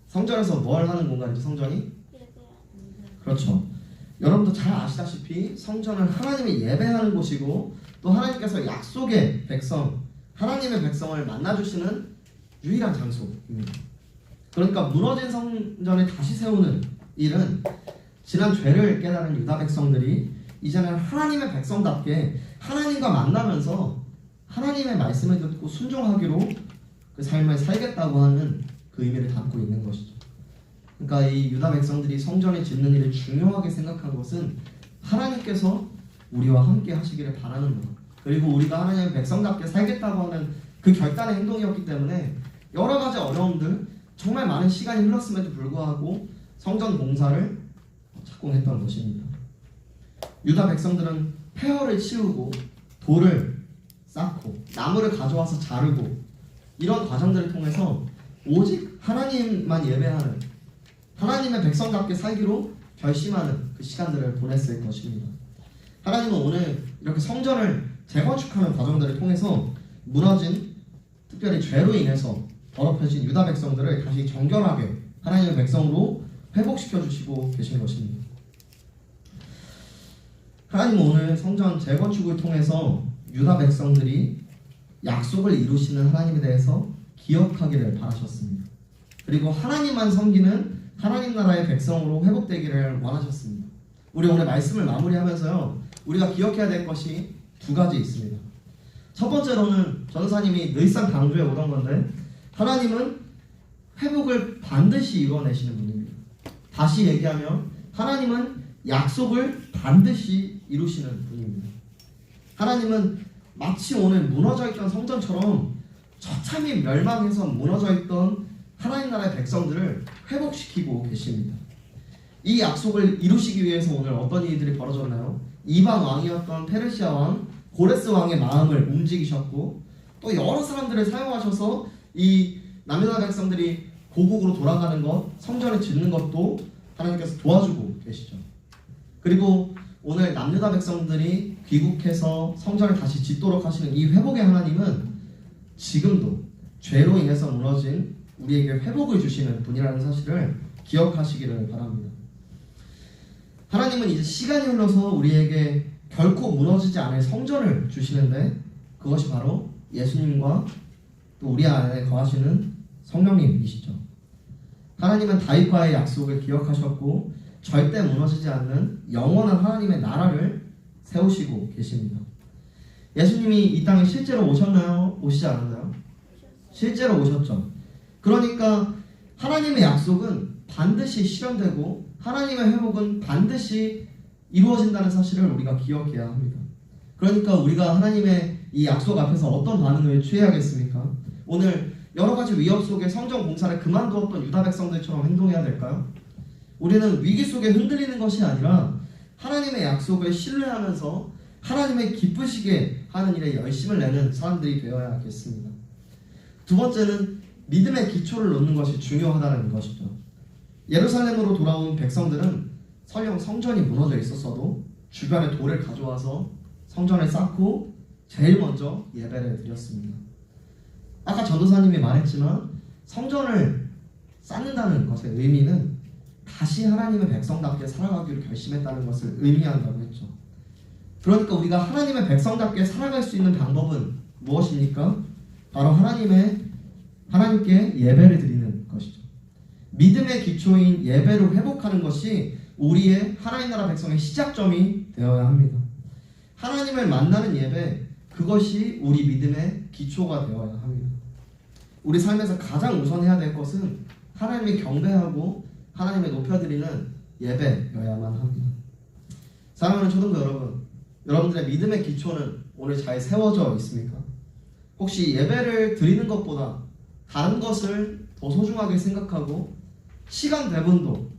성전에서 뭘 하는 공간이죠? 성전이? 그렇죠. 여러분도 잘 아시다시피 성전은 하나님의 예배하는 곳이고 또 하나님께서 약속의 백성, 하나님의 백성을 만나주시는 유일한 장소입니다. 그러니까 무너진 성전을 다시 세우는 일은 지난 죄를 깨달은 유다 백성들이 이제는 하나님의 백성답게 하나님과 만나면서 하나님의 말씀을 듣고 순종하기로 그 삶을 살겠다고 하는 그 의미를 담고 있는 것이죠. 그러니까 이 유다 백성들이 성전을 짓는 일을 중요하게 생각한 것은 하나님께서 우리와 함께 하시기를 바라는 것, 그리고 우리가 하나님의 백성답게 살겠다고 하는 그 결단의 행동이었기 때문에 여러 가지 어려움들, 정말 많은 시간이 흘렀음에도 불구하고 성전 공사를 착공했던 것입니다. 유다 백성들은 폐허를 치우고 돌을 쌓고 나무를 가져와서 자르고 이런 과정들을 통해서 오직 하나님만 예배하는, 하나님의 백성답게 살기로 결심하는 그 시간들을 보냈을 것입니다. 하나님은 오늘 이렇게 성전을 재건축하는 과정들을 통해서 무너진, 특별히 죄로 인해서 더럽혀진 유다 백성들을 다시 정결하게 하나님의 백성으로 회복시켜 주시고 계신 것입니다. 하나님은 오늘 성전 재건축을 통해서 유다 백성들이 약속을 이루시는 하나님에 대해서 기억하기를 바라셨습니다. 그리고 하나님만 섬기는 하나님 나라의 백성으로 회복되기를 원하셨습니다. 우리 오늘 말씀을 마무리하면서요, 우리가 기억해야 될 것이 두 가지 있습니다. 첫 번째로는 전사님이 늘상 강조해 오던 건데, 하나님은 회복을 반드시 이루어내시는 분입니다. 다시 얘기하면 하나님은 약속을 반드시 이루시는 분입니다. 하나님은 마치 오늘 무너져 있던 성전처럼 처참히 멸망해서 무너져 있던 하나님 나라의 백성들을 회복시키고 계십니다. 이 약속을 이루시기 위해서 오늘 어떤 일들이 벌어졌나요? 이방 왕이었던 페르시아 왕 고레스 왕의 마음을 움직이셨고 또 여러 사람들을 사용하셔서 이 남유다 백성들이 고국으로 돌아가는 것, 성전을 짓는 것도 하나님께서 도와주고 계시죠. 그리고 오늘 남유다 백성들이 귀국해서 성전을 다시 짓도록 하시는 이 회복의 하나님은 지금도 죄로 인해서 무너진 우리에게 회복을 주시는 분이라는 사실을 기억하시기를 바랍니다. 하나님은 이제 시간이 흘러서 우리에게 결코 무너지지 않을 성전을 주시는데 그것이 바로 예수님과 또 우리 안에 거하시는 성령님이시죠. 하나님은 다윗과의 약속을 기억하셨고 절대 무너지지 않는 영원한 하나님의 나라를 세우시고 계십니다. 예수님이 이 땅에 실제로 오셨나요? 오시지 않았나요? 실제로 오셨죠. 그러니까 하나님의 약속은 반드시 실현되고 하나님의 회복은 반드시 이루어진다는 사실을 우리가 기억해야 합니다. 그러니까 우리가 하나님의 이 약속 앞에서 어떤 반응을 취해야겠습니까? 오늘 여러 가지 위협 속에 성전 공사를 그만두었던 유다 백성들처럼 행동해야 될까요? 우리는 위기 속에 흔들리는 것이 아니라 하나님의 약속을 신뢰하면서 하나님의 기쁘시게 하는 일에 열심을 내는 사람들이 되어야겠습니다. 두 번째는 믿음의 기초를 놓는 것이 중요하다는 것이죠. 예루살렘으로 돌아온 백성들은 설령 성전이 무너져 있었어도 주변에 돌을 가져와서 성전을 쌓고 제일 먼저 예배를 드렸습니다. 아까 전도사님이 말했지만 성전을 쌓는다는 것의 의미는 다시 하나님의 백성답게 살아가기로 결심했다는 것을 의미한다고 했죠. 그러니까 우리가 하나님의 백성답게 살아갈 수 있는 방법은 무엇입니까? 바로 하나님께 예배를 드리는 것이죠. 믿음의 기초인 예배로 회복하는 것이 우리의 하나님 나라 백성의 시작점이 되어야 합니다. 하나님을 만나는 예배, 그것이 우리 믿음의 기초가 되어야 합니다. 우리 삶에서 가장 우선해야 될 것은 하나님을 경배하고 하나님을 높여드리는 예배여야만 합니다. 사랑하는 초등부 여러분, 여러분들의 믿음의 기초는 오늘 잘 세워져 있습니까? 혹시 예배를 드리는 것보다 다른 것을 더 소중하게 생각하고 시간 배분도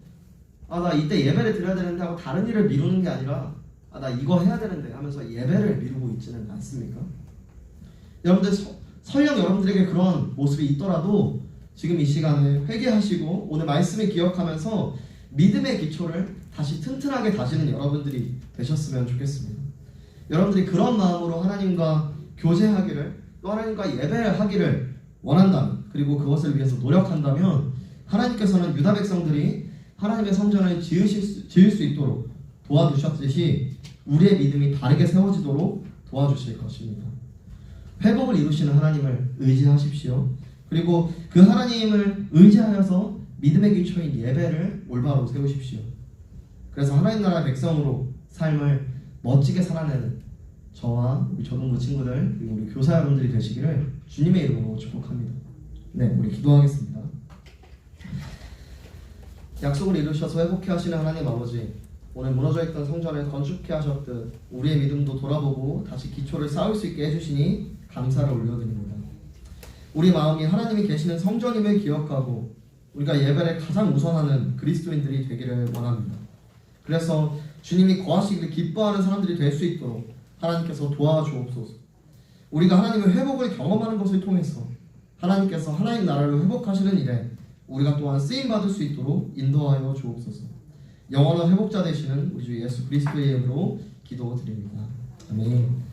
나 이때 예배를 드려야 되는데 하고 다른 일을 미루는 게 아니라 나 이거 해야 되는데 하면서 예배를 미루고 있지는 않습니까? 여러분들 설령 여러분들에게 그런 모습이 있더라도 지금 이 시간에 회개하시고 오늘 말씀을 기억하면서 믿음의 기초를 다시 튼튼하게 다지는 여러분들이 되셨으면 좋겠습니다. 여러분들이 그런 마음으로 하나님과 교제하기를 또 하나님과 예배를 하기를 원한다면 그리고 그것을 위해서 노력한다면 하나님께서는 유다 백성들이 하나님의 성전을 지을 수 있도록 도와주셨듯이 우리의 믿음이 바르게 세워지도록 도와주실 것입니다. 회복을 이루시는 하나님을 의지하십시오. 그리고 그 하나님을 의지하여서 믿음의 기초인 예배를 올바로 세우십시오. 그래서 하나님 나라의 백성으로 삶을 멋지게 살아내는 저와 우리 저동부 친구들 그리고 우리 교사 여러분들이 되시기를 주님의 이름으로 축복합니다. 네, 우리 기도하겠습니다. 약속을 이루셔서 회복해 하시는 하나님 아버지, 오늘 무너져 있던 성전을 건축해 하셨듯 우리의 믿음도 돌아보고 다시 기초를 쌓을 수 있게 해주시니 감사를 올려드립니다. 우리 마음이 하나님이 계시는 성전임을 기억하고 우리가 예배를 가장 우선하는 그리스도인들이 되기를 원합니다. 그래서 주님이 거하시기를 기뻐하는 사람들이 될 수 있도록 하나님께서 도와주옵소서. 우리가 하나님의 회복을 경험하는 것을 통해서 하나님께서 하나님 나라를 회복하시는 일에 우리가 또한 쓰임받을 수 있도록 인도하여 주옵소서. 영원한 회복자 되시는 우리 주 예수 그리스도의 이름으로 기도드립니다. 아멘.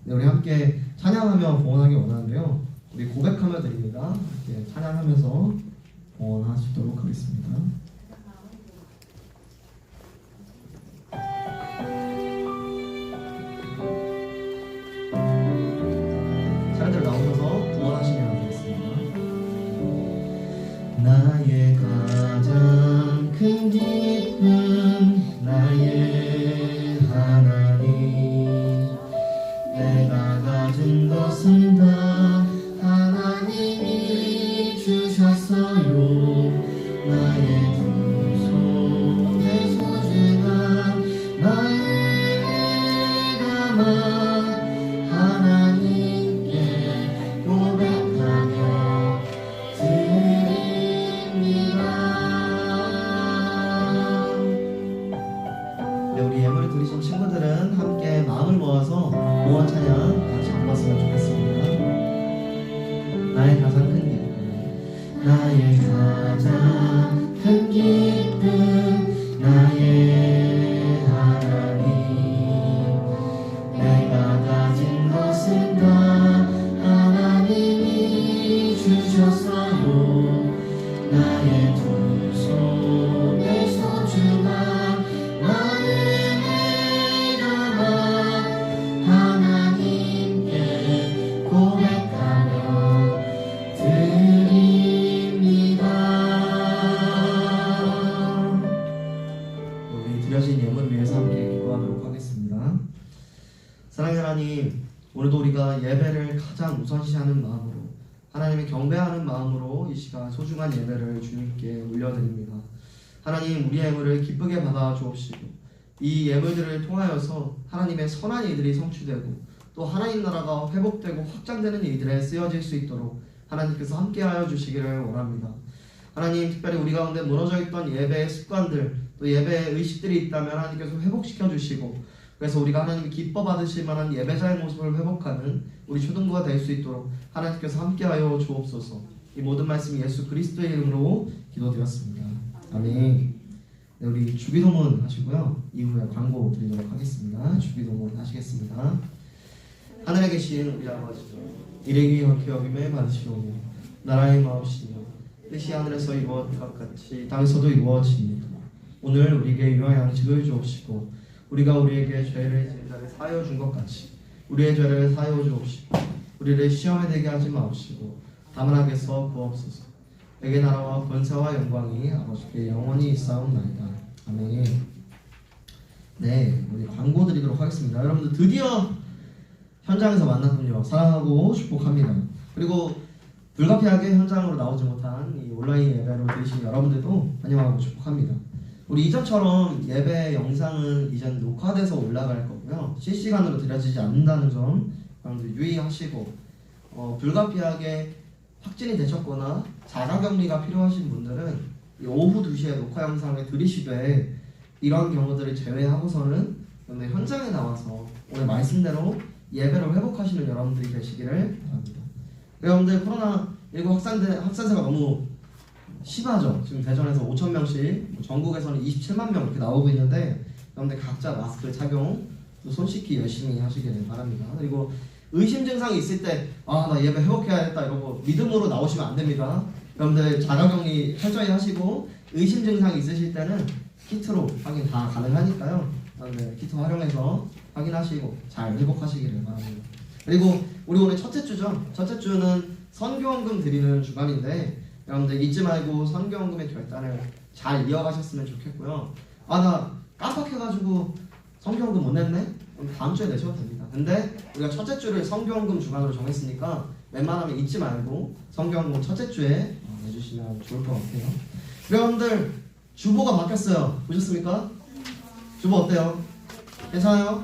네, 우리 함께 찬양하며 봉헌하기 원하는데요. 우리 고백하며 드립니다. 이렇게 찬양하면서 봉헌하시도록 하겠습니다. 차례대로 나오셔서 봉헌하시면 되겠습니다. 나의 가장 큰 기쁨 나의 하나님 내가 가진 것은 다 하나님이 주셨어요. 나의 두 손에 소중한 나의 감화 하나님께 고백하며 드립니다. 네, 우리 예물을 드리신 친구들은 함께 마음을 모아서 봉헌 찬양 같이 불렀으면 좋겠습니다. 나의 가장 큰 기쁨 나의 가장 큰 기쁨 나의 하나님 내가 가진 것은 다 하나님이 주셨어요. 나의 두 손에 소중한 나의 감화 하나님께 고백하며 드립니다. 우리 드려진 예물을 위해서 함께 기도하도록 하겠습니다. 사랑의 하나님, 오늘도 우리가 예배를 가장 우선시하는 마음으로 하나님을 경배하는 마음으로 이 시간 소중한 예배를 주님께 올려드립니다. 하나님, 우리의 예물을 기쁘게 받아 주옵시고 이 예물들을 통하여서 하나님의 선한 일들이 성취되고 또 하나님 나라가 회복되고 확장되는 일들에 쓰여질 수 있도록 하나님께서 함께하여 주시기를 원합니다. 하나님, 특별히 우리 가운데 무너져 있던 예배의 습관들 또 예배의 의식들이 있다면 하나님께서 회복시켜 주시고 그래서 우리가 하나님이 기뻐 받으실 만한 예배자의 모습을 회복하는 우리 초등부가 될 수 있도록 하나님께서 함께하여 주옵소서. 이 모든 말씀 예수 그리스도의 이름으로 기도드렸습니다. 아멘. 네, 우리 주기도문 하시고요. 이후에 광고 드리도록 하겠습니다. 주기도문 하시겠습니다. 하늘에 계신 우리 아버지여, 이름이 헛게 여김을 받으시오며 나라의 마옵시며 뜻이 하늘에서 이루어진 것 같이 땅에서도 이루어지니이다. 오늘 우리에게 유한 양식을 주옵시고 우리가 우리에게 죄를 지은 자를 사하여 준 것 같이 우리의 죄를 사하여 주옵시고 우리를 시험에 들게 하지 마옵시고 다만 악에서 구하옵소서. 내게 나라와 권세와 영광이 아버지께 영원히 있사옵나이다. 아멘. 네, 우리 광고 드리도록 하겠습니다. 여러분들 드디어 현장에서 만났군요. 사랑하고 축복합니다. 그리고 불가피하게 현장으로 나오지 못한 이 온라인 예배로 드리신 여러분들도 환영하고 축복합니다. 우리 이전처럼 예배 영상은 이제 녹화돼서 올라갈 거고요. 실시간으로 드려지지 않는다는 점 여러분들 유의하시고 불가피하게 확진이 되셨거나 자가격리가 필요하신 분들은 오후 2시에 녹화 영상을 들으시되 이런 경우들을 제외하고서는 현장에 나와서 오늘 말씀대로 예배를 회복하시는 여러분들이 되시기를 바랍니다. 여러분들 코로나19 확산세가 너무 심하죠. 지금 대전에서 5,000명씩, 전국에서는 27만 명 이렇게 나오고 있는데 여러분들 각자 마스크 착용, 또 손 씻기 열심히 하시길 바랍니다. 그리고 의심 증상이 있을 때 나 예배 회복해야겠다 이러고 믿음으로 나오시면 안 됩니다. 여러분들 자가격리 철저히 하시고 의심 증상이 있으실 때는 키트로 확인 다 가능하니까요. 여러분들 키트 활용해서 확인하시고 잘 회복하시기를 바랍니다. 그리고 우리 오늘 첫째 주죠. 첫째 주는 선교원금 드리는 주간인데 여러분들 잊지 말고 선교원금의 결단을 잘 이어가셨으면 좋겠고요. 나 깜빡해가지고 선교원금 못 냈네? 그럼 다음 주에 내셔도 됩니다. 근데 우리가 첫째 주를 선교원금 주간으로 정했으니까 웬만하면 잊지 말고 선교원금 첫째 주에 내주시면 좋을 것 같아요. 여러분들 주보가 바뀌었어요. 보셨습니까? 주보 어때요? 괜찮아요?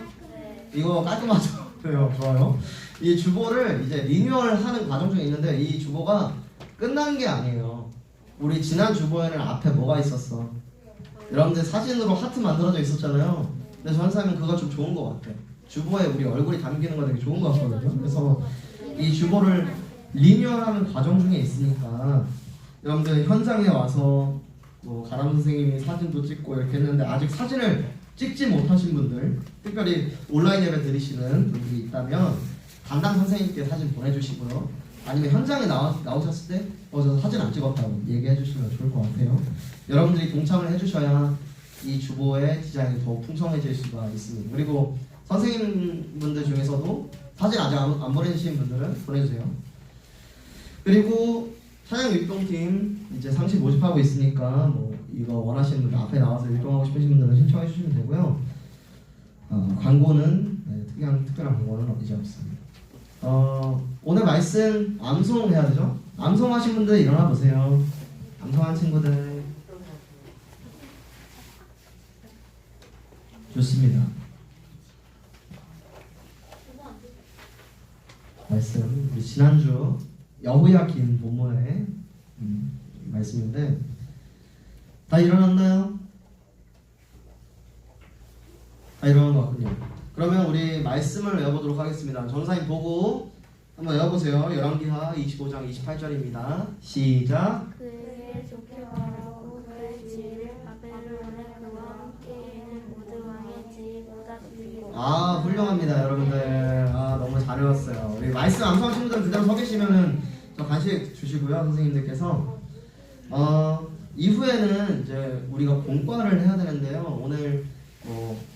이거 깔끔하죠? 그래요. 좋아요. 이 주보를 이제 리뉴얼하는 과정 중에 있는데 이 주보가 끝난 게 아니에요. 우리 지난 주보에는 앞에 뭐가 있었어? 여러분들 사진으로 하트 만들어져 있었잖아요. 근데 저는 사람은 그거 좀 좋은 것 같아. 주보에 우리 얼굴이 담기는 거 되게 좋은 것 같거든요. 그래서 이 주보를 리뉴얼하는 과정 중에 있으니까 여러분들 현장에 와서 뭐 가람 선생님이 사진도 찍고 이렇게 했는데 아직 사진을 찍지 못하신 분들, 특별히 온라인 예배 들으시는 분들이 있다면 담당 선생님께 사진 보내주시고요. 아니면 현장에 나오셨을 때 저 사진 안 찍었다고 얘기해 주시면 좋을 것 같아요. 여러분들이 동참을 해주셔야 이 주보의 디자인이 더 풍성해질 수가 있습니다. 그리고 선생님분들 중에서도 사진 아직 안 보내주신 분들은 보내주세요. 그리고 찬양 율동팀 이제 상시 모집하고 있으니까 뭐 이거 원하시는 분들 앞에 나와서 율동하고 싶으신 분들은 신청해 주시면 되고요. 광고는 특별한 광고는 이제 없습니다. 오늘 말씀 암송 해야 되죠? 암송하신 분들 일어나 보세요. 암송한 친구들 좋습니다. 말씀 우리 지난주 여호야긴 본문의 말씀인데 다 일어났나요? 다 일어난 것 같군요. 그러면 우리 말씀을 외워보도록 하겠습니다. 전사님 보고 한번 외워보세요. 열왕기하 25장 28절입니다. 시작. 그에게 좋게 말하고 그의 지위를 바벨론의 그와 함께 있는 모든 왕의 지위보다 높이고. 훌륭합니다 여러분들. 너무 잘 외웠어요. 우리 말씀 암송하신 분들은 그대로 서 계시면은 저 간식 주시고요 선생님들께서. 이후에는 이제 우리가 공과를 해야 되는데요. 오늘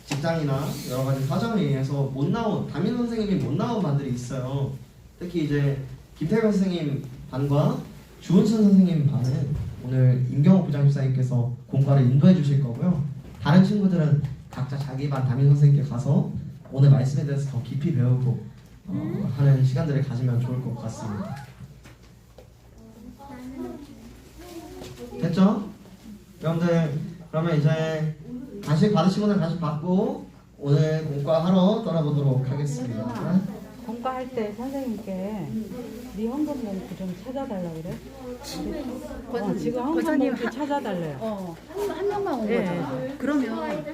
직장이나 여러 가지 사정에 의해서 못 나온 담임 선생님이 못 나온 반들이 있어요. 특히 이제 김태경 선생님 반과 주은순 선생님 반은 오늘 임경옥 부장집사님께서 공과를 인도해 주실 거고요. 다른 친구들은 각자 자기 반 담임 선생님께 가서 오늘 말씀에 대해서 더 깊이 배우고 하는 시간들을 가지면 좋을 것 같습니다. 됐죠? 여러분들 그러면 이제 간식 받으신 분들 간식 받고 오늘 공과 하러 떠나보도록 하겠습니다. 공과할 때 선생님께 네 헌금 봉투 좀 찾아달라 그래? 지금 헌금 봉투 찾아달래요. 한 명만 온 네. 거잖아. 그러면